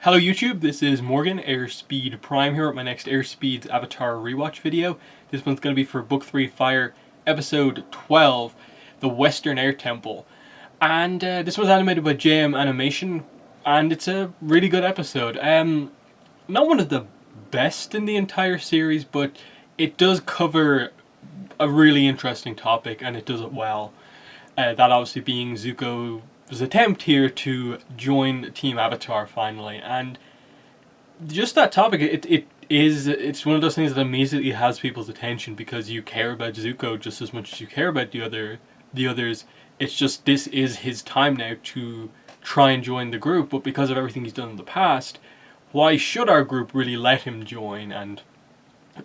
Hello YouTube, this is Morgan, Airspeed Prime here at my next Airspeed's Avatar Rewatch video. This one's going to be for Book 3 Fire, Episode 12, The Western Air Temple. And this was animated by JM Animation, and it's a really good episode. Not one of the best in the entire series, but it does cover a really interesting topic, and it does it well. That obviously being Zuko's attempt here to join Team Avatar finally, and just that topic, it's one of those things that immediately has people's attention because you care about Zuko just as much as you care about the others. It's just this is his time now to try and join the group, but because of everything he's done in the past, why should our group really let him join? And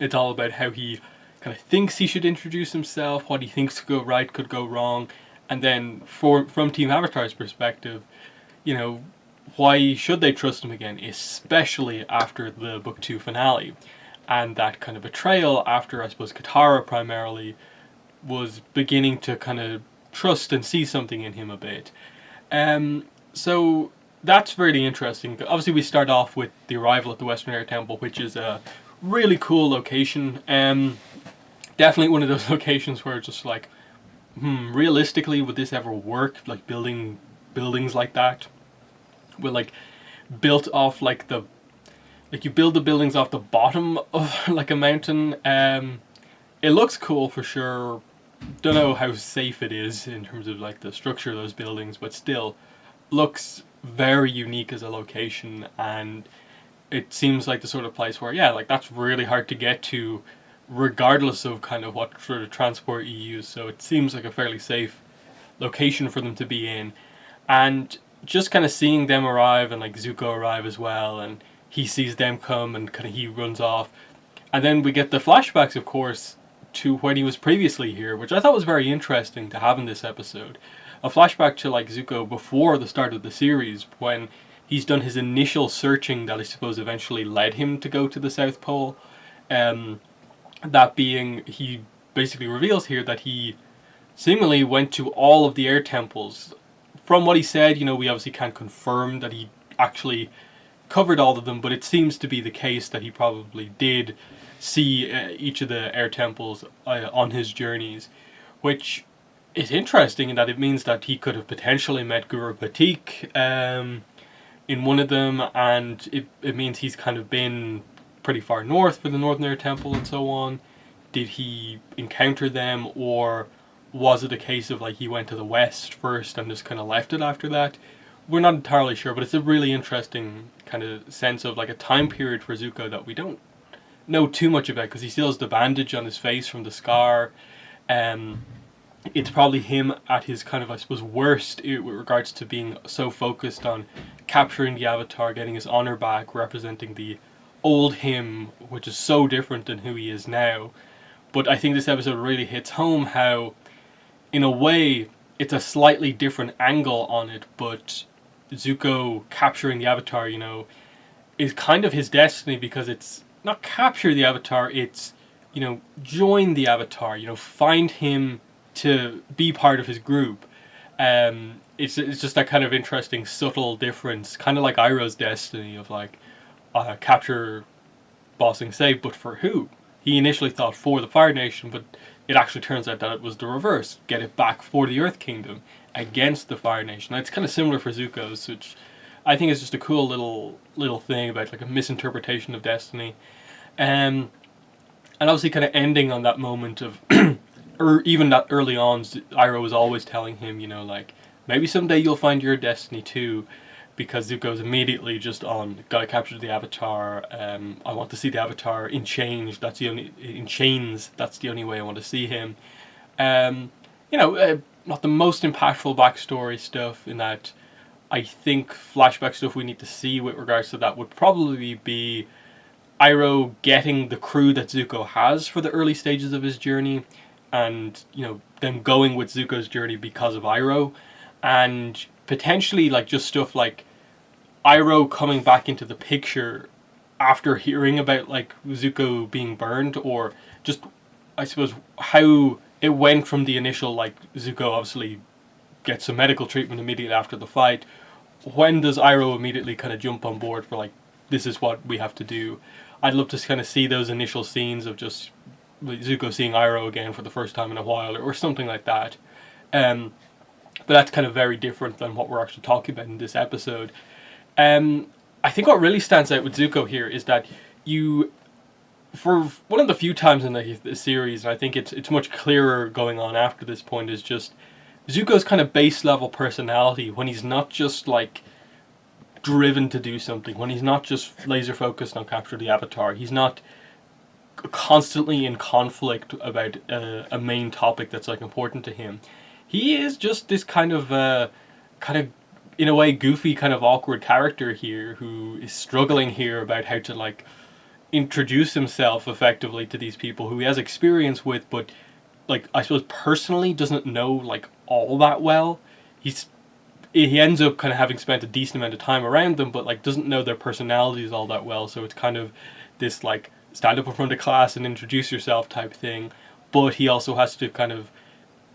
it's all about how he kind of thinks he should introduce himself, what he thinks could go right, could go wrong. And then from Team Avatar's perspective, why should they trust him again, especially after the Book 2 finale? And that kind of betrayal after, I suppose, Katara primarily was beginning to kind of trust and see something in him a bit. So that's really interesting. Obviously we start off with the arrival at the Western Air Temple, which is a really cool location. Definitely one of those locations where it's just like, realistically, would this ever work? Like building buildings like that, with built off you build the buildings off the bottom of like a mountain. It looks cool for sure. Don't know how safe it is in terms of like the structure of those buildings, but still looks very unique as a location, and it seems like the sort of place where that's really hard to get to, regardless of kind of what sort of transport you use. So it seems like a fairly safe location for them to be in. And just kind of seeing them arrive, and like Zuko arrive as well, and he sees them come and kind of he runs off. And then we get the flashbacks, of course, to when he was previously here, which I thought was very interesting to have in this episode. A flashback to like Zuko before the start of the series, when he's done his initial searching that I suppose eventually led him to go to the South Pole. That being, he basically reveals here that he seemingly went to all of the air temples. From what he said, we obviously can't confirm that he actually covered all of them, but it seems to be the case that he probably did see each of the air temples on his journeys, which is interesting in that it means that he could have potentially met Guru Patik in one of them, and it means he's kind of been pretty far north for the Northern Air Temple and so on. Did he encounter them, or was it a case of like he went to the west first and just kind of left it after that? We're not entirely sure, but it's a really interesting kind of sense of like a time period for Zuko that we don't know too much about, because he still has the bandage on his face from the scar. It's probably him at his kind of, I suppose, worst with regards to being so focused on capturing the Avatar, getting his honor back, representing the old him, which is so different than who he is now. But I think this episode really hits home how, in a way, it's a slightly different angle on it, but Zuko capturing the Avatar, is kind of his destiny, because it's not capture the Avatar, it's, join the Avatar, find him to be part of his group. It's just that kind of interesting, subtle difference, kind of like Iroh's destiny of like, capture Ba Sing Se, but for who? He initially thought for the Fire Nation, but it actually turns out that it was the reverse. Get it back for the Earth Kingdom against the Fire Nation. And it's kind of similar for Zuko's, which I think is just a cool little thing about like a misinterpretation of destiny. And obviously kind of ending on that moment of, or even that early on, Iroh was always telling him, maybe someday you'll find your destiny too. Because Zuko's immediately just on, gotta capture the Avatar. I want to see the Avatar in chains. That's the only way I want to see him. Not the most impactful backstory stuff, in that I think flashback stuff we need to see with regards to that would probably be Iroh getting the crew that Zuko has for the early stages of his journey, and them going with Zuko's journey because of Iroh, and potentially like just stuff like Iroh coming back into the picture after hearing about like Zuko being burned, or just I suppose how it went from the initial like Zuko obviously gets some medical treatment immediately after the fight, when does Iroh immediately kind of jump on board for like, this is what we have to do? I'd love to kind of see those initial scenes of just Zuko seeing Iroh again for the first time in a while, or something like that. But that's kind of very different than what we're actually talking about in this episode. I think what really stands out with Zuko here is that you, for one of the few times in the series, and I think it's much clearer going on after this point, is just Zuko's kind of base level personality when he's not just like driven to do something, when he's not just laser focused on capture the Avatar, he's not constantly in conflict about a main topic that's like important to him. He is just this kind of in a way goofy, kind of awkward character here who is struggling here about how to like introduce himself effectively to these people who he has experience with, but like I suppose personally doesn't know like all that well. He ends up kind of having spent a decent amount of time around them, but like doesn't know their personalities all that well. So it's kind of this like stand up in front of class and introduce yourself type thing. But he also has to kind of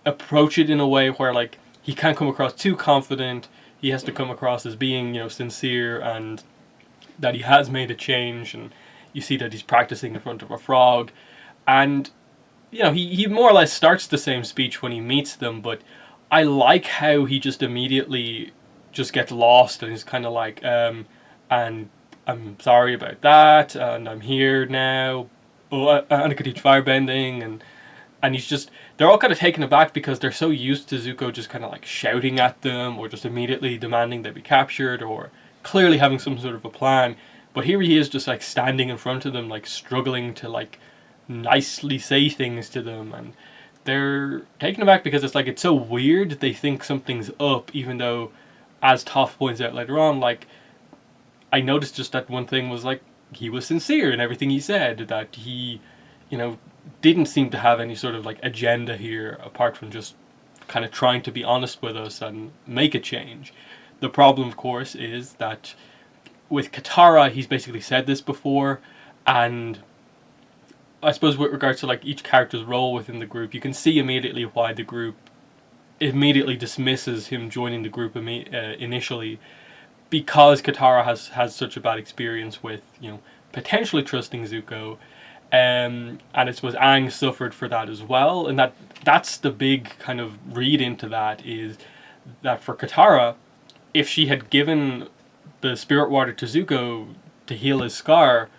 approach it in a way where like he can't come across too confident. He has to come across as being, you know, sincere and that he has made a change. And you see that he's practicing in front of a frog. And, you know, he more or less starts the same speech when he meets them, but I like how he just immediately just gets lost and he's kind of like, and I'm sorry about that, and I'm here now, and I could teach firebending, and he's just, they're all kind of taken aback because they're so used to Zuko just kind of like shouting at them, or just immediately demanding they be captured, or clearly having some sort of a plan, but here he is just like standing in front of them, like struggling to like nicely say things to them, and they're taken aback because it's like, it's so weird they think something's up, even though, as Toph points out later on, like, I noticed just that one thing was like, he was sincere in everything he said, that he, you know, didn't seem to have any sort of like agenda here, apart from just kind of trying to be honest with us and make a change. The problem, of course, is that with Katara, he's basically said this before, and I suppose with regards to like each character's role within the group, you can see immediately why the group immediately dismisses him joining the group initially, because Katara has such a bad experience with, you know, potentially trusting Zuko, and I suppose Aang suffered for that as well, and that's the big kind of read into that, is that for Katara, if she had given the spirit water to Zuko to heal his scar,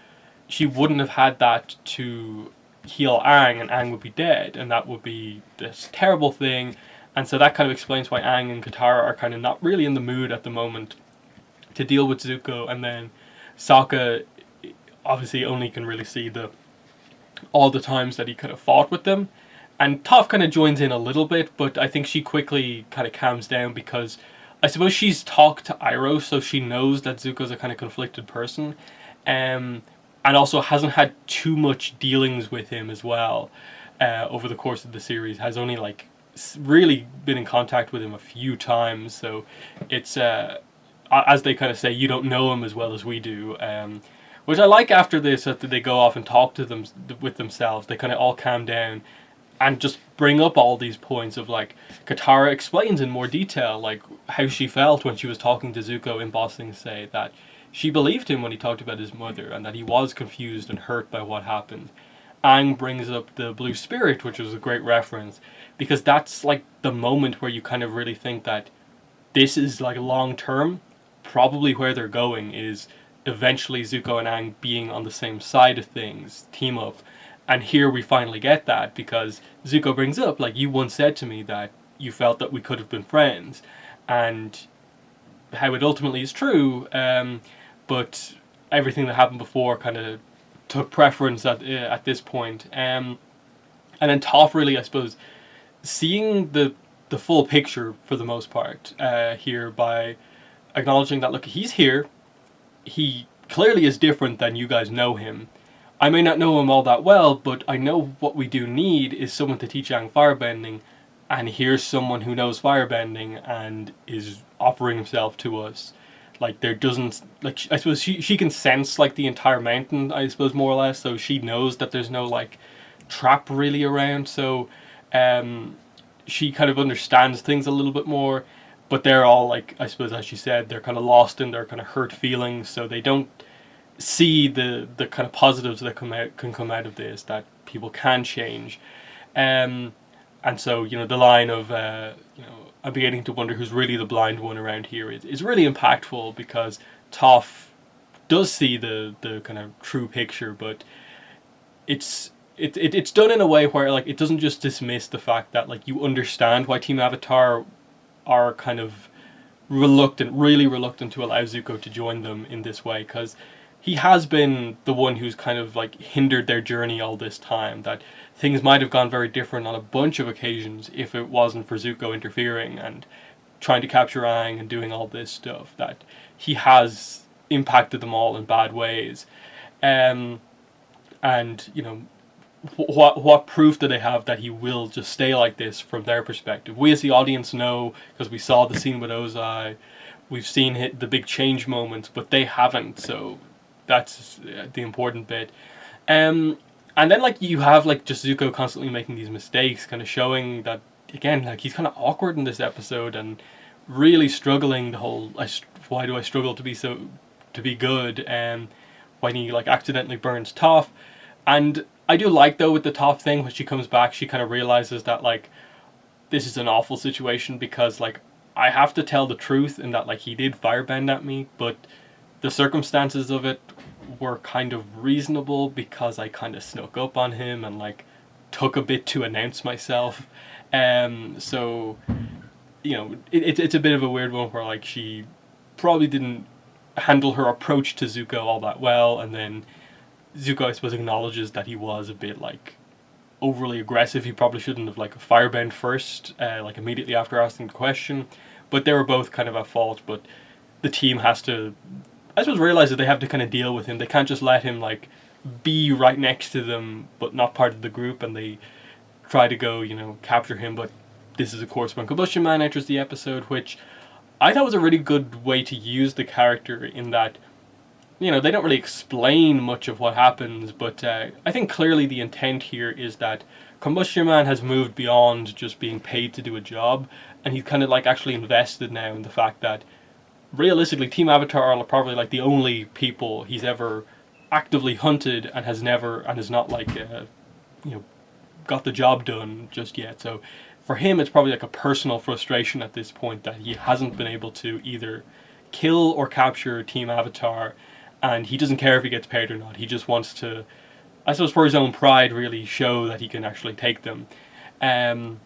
she wouldn't have had that to heal Aang, and Aang would be dead, and that would be this terrible thing. And so that kind of explains why Aang and Katara are kind of not really in the mood at the moment to deal with Zuko. And then Sokka obviously only can really see all the times that he kind of fought with them, and Toph kind of joins in a little bit, but I think she quickly kind of calms down because I suppose she's talked to Iroh, so she knows that Zuko's a kind of conflicted person, and also hasn't had too much dealings with him as well over the course of the series. Has only like really been in contact with him a few times, so it's as they kind of say, you don't know him as well as we do, which I like. After this, that they go off and talk to them with themselves, they kind of all calm down and just bring up all these points of like, Katara explains in more detail like how she felt when she was talking to Zuko in Ba Sing Se, that she believed him when he talked about his mother and that he was confused and hurt by what happened. Aang brings up the blue spirit, which was a great reference, because that's like the moment where you kind of really think that this is like long term, probably where they're going is eventually Zuko and Aang being on the same side of things, team up. And here we finally get that, because Zuko brings up, like, you once said to me that you felt that we could have been friends, and how it ultimately is true, but everything that happened before kind of took preference at this point. And then Toph really, I suppose, seeing the full picture for the most part here, by acknowledging that, look, he's here, he clearly is different than you guys know him. I may not know him all that well, but I know what we do need is someone to teach Aang firebending, and here's someone who knows firebending and is offering himself to us. Like, there doesn't, like, I suppose she can sense, like, the entire mountain, I suppose, more or less, so she knows that there's no, like, trap really around, so she kind of understands things a little bit more, but they're all like, I suppose as you said, they're kind of lost in their kind of hurt feelings, so they don't see the kind of positives that can come out of this, that people can change. And so, the line of, I'm beginning to wonder who's really the blind one around here is really impactful, because Toph does see the kind of true picture, but it's done in a way where, like, it doesn't just dismiss the fact that, like, you understand why Team Avatar are kind of really reluctant to allow Zuko to join them in this way, because he has been the one who's kind of like hindered their journey all this time, that things might have gone very different on a bunch of occasions if it wasn't for Zuko interfering and trying to capture Aang and doing all this stuff, that he has impacted them all in bad ways. And what proof do they have that he will just stay like this from their perspective? We as the audience know, because we saw the scene with Ozai, we've seen the big change moments, but they haven't, so that's the important bit. And then, like, you have, like, just Zuko constantly making these mistakes, kind of showing that, again, like, he's kind of awkward in this episode and really struggling the whole, why do I struggle to be good, when he, like, accidentally burns Toph. And I do like, though, with the Toph thing, when she comes back, she kind of realizes that, like, this is an awful situation, because, like, I have to tell the truth in that, like, he did firebend at me, but the circumstances of it were kind of reasonable because I kind of snuck up on him and, like, took a bit to announce myself. So, it's a bit of a weird one where, like, she probably didn't handle her approach to Zuko all that well, and then Zuko, I suppose, acknowledges that he was a bit, like, overly aggressive. He probably shouldn't have, like, firebend first, like, immediately after asking the question, but they were both kind of at fault. But the team has to, I suppose, realize that they have to kind of deal with him. They can't just let him, like, be right next to them but not part of the group, and they try to go, capture him. But this is, of course, when Combustion Man enters the episode, which I thought was a really good way to use the character, in that, they don't really explain much of what happens, but I think clearly the intent here is that Combustion Man has moved beyond just being paid to do a job, and he's kind of, like, actually invested now in the fact that, realistically, Team Avatar are probably, like, the only people he's ever actively hunted and has not, like, got the job done just yet. So for him, it's probably, like, a personal frustration at this point that he hasn't been able to either kill or capture Team Avatar, and he doesn't care if he gets paid or not. He just wants to, I suppose, for his own pride, really show that he can actually take them. And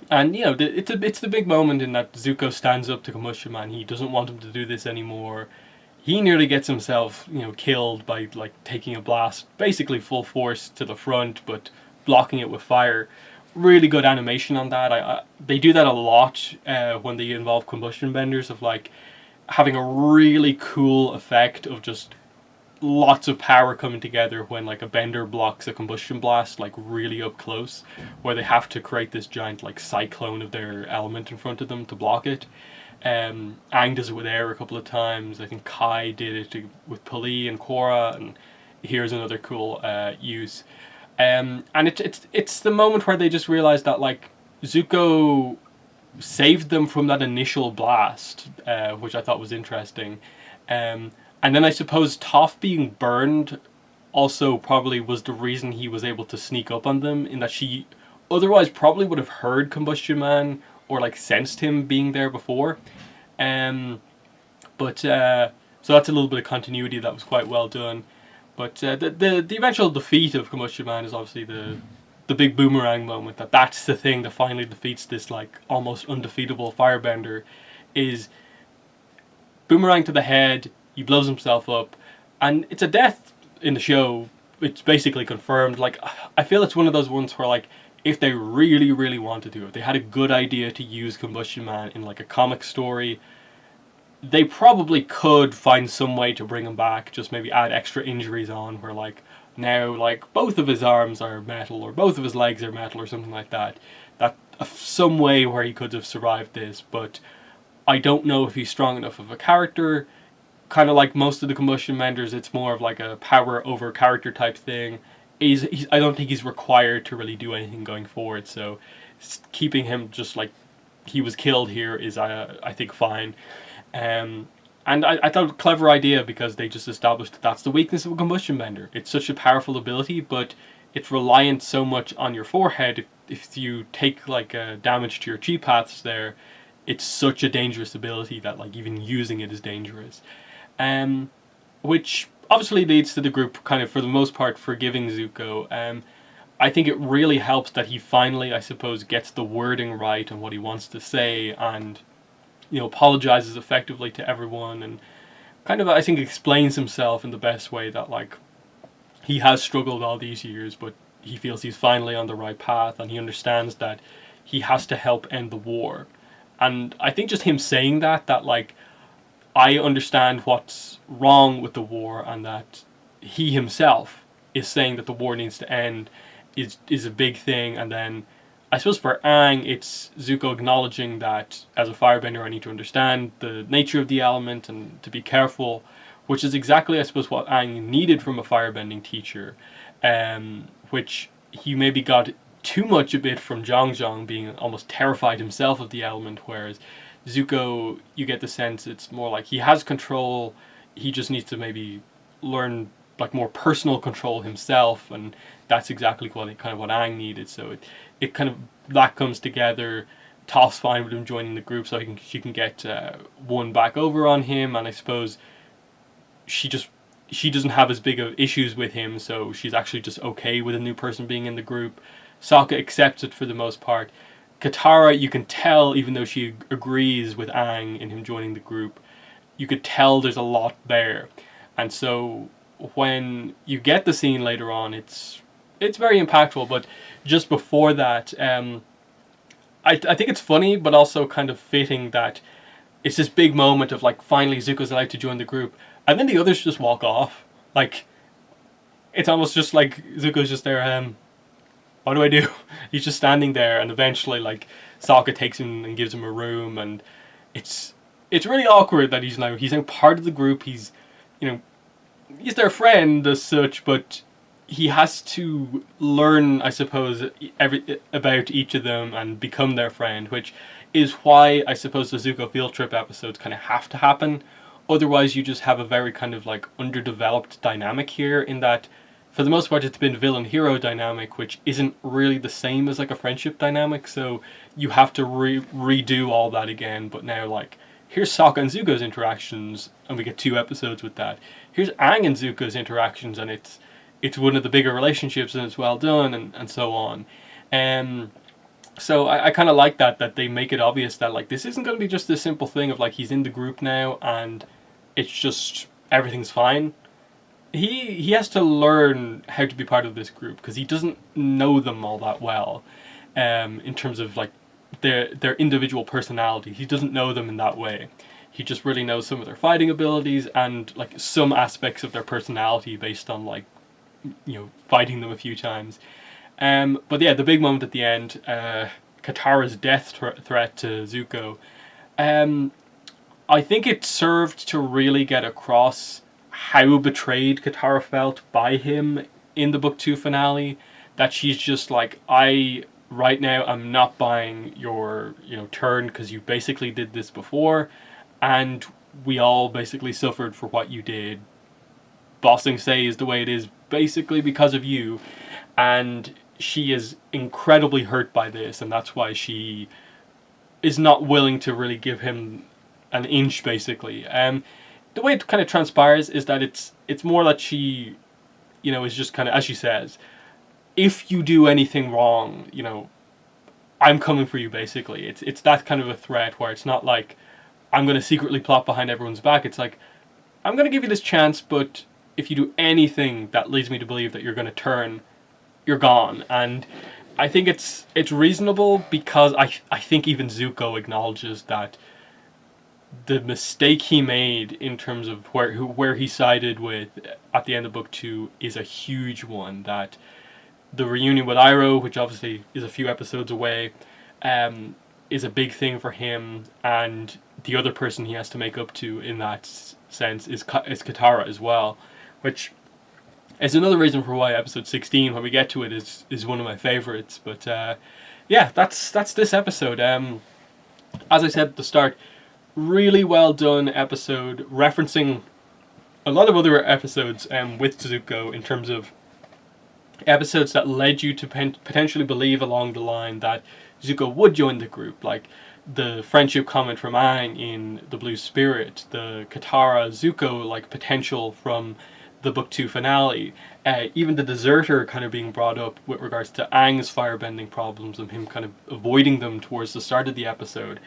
it's the big moment in that Zuko stands up to Combustion Man. He doesn't want him to do this anymore. He nearly gets himself, killed by, like, taking a blast, basically full force to the front, but blocking it with fire. Really good animation on that. They do that a lot when they involve combustion benders, of, like, having a really cool effect of just lots of power coming together when, like, a bender blocks a combustion blast, like, really up close, where they have to create this giant, like, cyclone of their element in front of them to block it. Aang does it with air a couple of times. I think Kai did it with Pali and Korra, and here's another cool use. And it's the moment where they just realize that, like, Zuko saved them from that initial blast, which I thought was interesting. And then I suppose Toph being burned also probably was the reason he was able to sneak up on them, in that she otherwise probably would have heard Combustion Man or, like, sensed him being there before. So that's a little bit of continuity that was quite well done. But the eventual defeat of Combustion Man is obviously the big boomerang moment. That's the thing that finally defeats this, like, almost undefeatable firebender. Is boomerang to the head. He blows himself up, and it's a death in the show. It's basically confirmed. Like, I feel it's one of those ones where, like, if they really, really wanted to, if they had a good idea to use Combustion Man in, like, a comic story, they probably could find some way to bring him back. Just maybe add extra injuries on, where, like, now, like, both of his arms are metal, or both of his legs are metal, or something like that. Some way where he could have survived this, but I don't know if he's strong enough of a character. Kind of like most of the Combustion Menders, it's more of, like, a power over character type thing. I don't think he's required to really do anything going forward, so keeping him just, like, he was killed here is, I think, fine. Um, and I thought it was a clever idea because they just established that that's the weakness of a combustion bender. It's such a powerful ability, but it's reliant so much on your forehead. If you take like damage to your chi paths there, it's such a dangerous ability that like even using it is dangerous. Which obviously leads to the group kind of for the most part forgiving Zuko. I think it really helps that he finally, I suppose, gets the wording right and what he wants to say, and apologizes effectively to everyone, and kind of, I think, explains himself in the best way that like he has struggled all these years, but he feels he's finally on the right path, and he understands that he has to help end the war. And I think just him saying that like I understand what's wrong with the war, and that he himself is saying that the war needs to end is a big thing. And then I suppose for Aang, it's Zuko acknowledging that as a firebender I need to understand the nature of the element and to be careful, which is exactly, I suppose, what Aang needed from a firebending teacher, which he maybe got too much a bit from Zhang being almost terrified himself of the element, whereas Zuko, you get the sense it's more like he has control, he just needs to maybe learn like more personal control himself, and that's exactly what Aang needed. So it kind of, that comes together. Toph's fine with him joining the group, so she can get one back over on him, and I suppose she doesn't have as big of issues with him, so she's actually just okay with a new person being in the group. Sokka accepts it for the most part. Katara, you can tell, even though she agrees with Aang in him joining the group, you could tell there's a lot there. And so when you get the scene later on, it's very impactful. But just before that, I think it's funny, but also kind of fitting that it's this big moment of like finally Zuko's allowed to join the group, and then the others just walk off. Like, it's almost just like Zuko's just there. What do I do? He's just standing there, and eventually like Sokka takes him and gives him a room, and it's really awkward that he's now part of the group. He's he's their friend as such, but he has to learn, I suppose, about each of them and become their friend, which is why I suppose the Zuko field trip episodes kind of have to happen. Otherwise, you just have a very kind of like underdeveloped dynamic here, in that for the most part it's been villain-hero dynamic, which isn't really the same as like a friendship dynamic, so you have to redo all that again. But now, like, here's Sokka and Zuko's interactions, and we get 2 episodes with that. Here's Aang and Zuko's interactions, and it's one of the bigger relationships, and it's well done, and so on. So I kind of like that they make it obvious that like this isn't going to be just this simple thing of like he's in the group now and it's just everything's fine. He has to learn how to be part of this group, because he doesn't know them all that well, in terms of like their individual personality. He doesn't know them in that way. He just really knows some of their fighting abilities and like some aspects of their personality based on like fighting them a few times. But yeah, the big moment at the end, Katara's death threat to Zuko, I think it served to really get across how betrayed Katara felt by him in the Book 2 finale. That she's just like, right now I'm not buying your turn, because you basically did this before, and we all basically suffered for what you did. Bossing Say is the way it is basically because of you, and she is incredibly hurt by this, and that's why she is not willing to really give him an inch, basically. The way it kind of transpires is that it's more that she, is just kind of, as she says, if you do anything wrong, I'm coming for you, basically. It's that kind of a threat where it's not like, I'm going to secretly plot behind everyone's back. It's like, I'm going to give you this chance, but if you do anything that leads me to believe that you're going to turn, you're gone. And I think it's reasonable, because I think even Zuko acknowledges that the mistake he made in terms of where he sided with at the end of Book 2 is a huge one. That the reunion with Iroh, which obviously is a few episodes away, is a big thing for him, and the other person he has to make up to in that sense is Katara as well, which is another reason for why episode 16, when we get to it, is one of my favorites. But yeah, that's this episode. As I said at the start, really well done episode, referencing a lot of other episodes with Zuko in terms of episodes that led you to potentially believe along the line that Zuko would join the group, like the friendship comment from Aang in The Blue Spirit, the Katara Zuko like potential from the book 2 finale, even the deserter kind of being brought up with regards to Aang's firebending problems and him kind of avoiding them towards the start of the episode.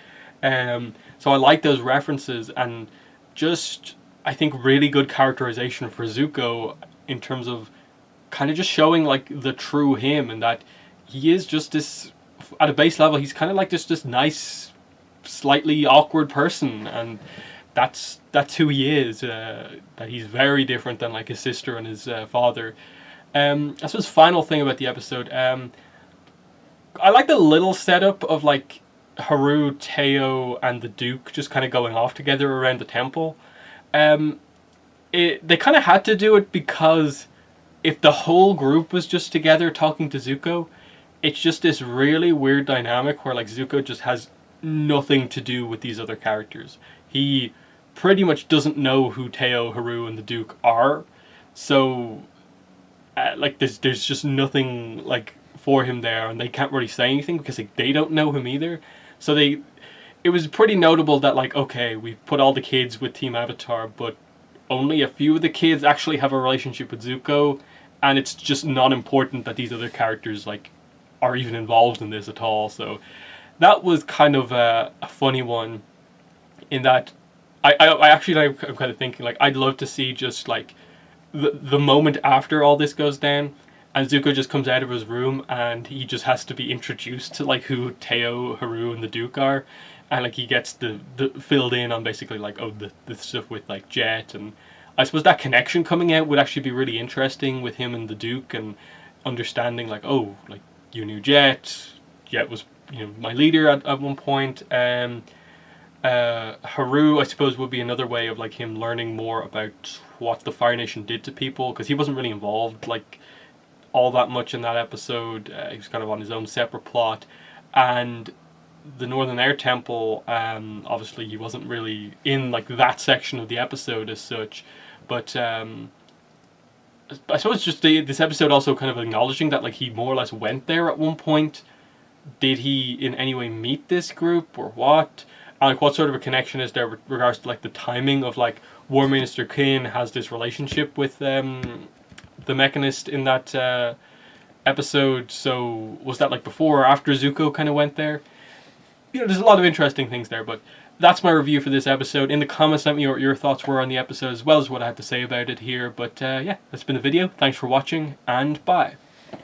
So I like those references, and just I think really good characterization for Zuko in terms of kind of just showing like the true him, and that he is just this, at a base level, he's kind of like this nice, slightly awkward person, and that's who he is. That he's very different than like his sister and his father. I suppose final thing about the episode, I like the little setup of like Haru, Teo, and the Duke just kind of going off together around the temple. They kind of had to do it because if the whole group was just together talking to Zuko, it's just this really weird dynamic where like Zuko just has nothing to do with these other characters. He pretty much doesn't know who Teo, Haru, and the Duke are, so like there's just nothing like for him there, and they can't really say anything because like, they don't know him either. So it was pretty notable that like, okay, we've put all the kids with Team Avatar, but only a few of the kids actually have a relationship with Zuko, and it's just not important that these other characters like are even involved in this at all. So that was kind of a funny one, in that I actually, like, I'm kind of thinking like I'd love to see just like the moment after all this goes down and Zuko just comes out of his room and he just has to be introduced to like who Teo, Haru, and the Duke are, and like he gets the filled in on basically like, oh, the stuff with like Jet, and I suppose that connection coming out would actually be really interesting with him and the Duke, and understanding like, oh, like you knew Jet was, you know, my leader at one point. Haru, I suppose, would be another way of like him learning more about what the Fire Nation did to people, because he wasn't really involved like all that much in that episode. He was kind of on his own separate plot. And the Northern Air Temple, obviously he wasn't really in like that section of the episode as such, but I suppose just this episode also kind of acknowledging that like he more or less went there at one point. Did he in any way meet this group or what? And like what sort of a connection is there with regards to like the timing of like War Minister Kin has this relationship with the Mechanist in that episode? So was that like before or after Zuko kind of went there? You know, there's a lot of interesting things there, but that's my review for this episode. In the comments, let me know what your thoughts were on the episode, as well as what I had to say about it here. But yeah, that's been the video. Thanks for watching, and bye.